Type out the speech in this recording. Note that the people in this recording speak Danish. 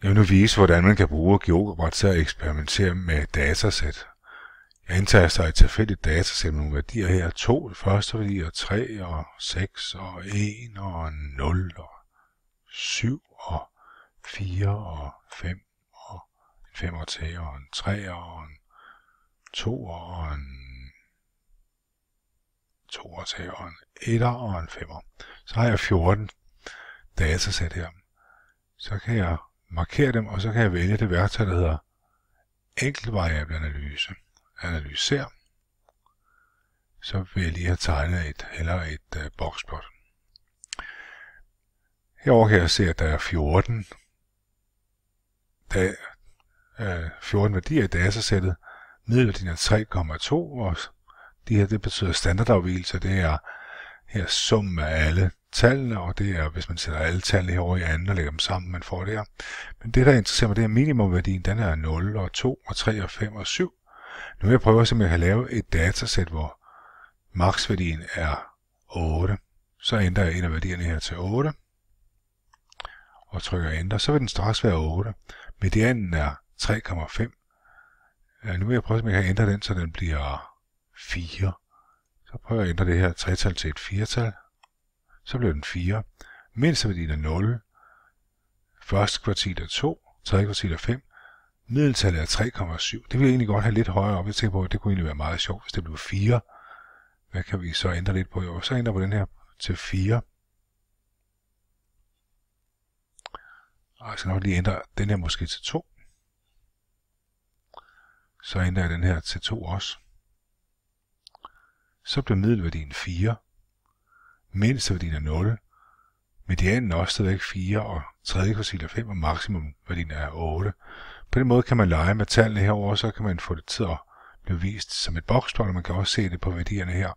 Jeg vil nu vise, hvordan man kan bruge GeoGebra til at eksperimentere med datasæt. Jeg indtaster et tilfældigt datasæt med nogle værdier her. 2, det første værdier, 3 og 6 og 1 og 0 og 7 og 4 og 5 og en 5 og 10 og en 3 og en 2 og en 2 og 10 og en 1 og en 5. Så har jeg 14 datasæt her. Så kan jeg markere dem, og så kan jeg vælge det værktøj, der hedder enkeltvariableanalyse. Analyser. Så vil jeg lige have tegnet et boksplot. Herover kan jeg se, at der er 14 værdier i datasættet. Middelværdien er 3,2, og det betyder standardafvigelse. Det er her summen af alle tallene, og det er, hvis man sætter alle tallene herovre i anden og lægger dem sammen, man får det her. Men det, der interesserer mig, det er minimumværdien. Den er 0 og 2 og 3 og 5 og 7. Nu vil jeg prøve at se, om jeg kan lave et datasæt, hvor maksværdien er 8. Så ændrer jeg en af værdierne her til 8. Og trykker enter. Så vil den straks være 8. Medianen er 3,5. Nu vil jeg prøve, om jeg kan ændre den, så den bliver 4. Så prøver jeg at ændre det her 3-tal til et 4-tal. Så bliver den 4. Mindsteværdien er 0. Første kvartil er 2. Tredje kvartil er 5. Middeltallet er 3,7. Det vil jeg egentlig godt have lidt højere op. Jeg tænker på, at det kunne egentlig være meget sjovt, hvis det blev 4. Hvad kan vi så ændre lidt på? Så ændrer på den her til 4. Og jeg skal nok lige ændre den her måske til 2. Så ændrer jeg den her til 2 også. Så bliver middelværdien 4. Mindsteværdien er 0. Medianen er også stadigvæk 4, og tredje kvartil er 5, og maksimumværdien er 8. På den måde kan man lege med tallene herover, så kan man få det til at blive vist som et boksplot, og man kan også se det på værdierne her.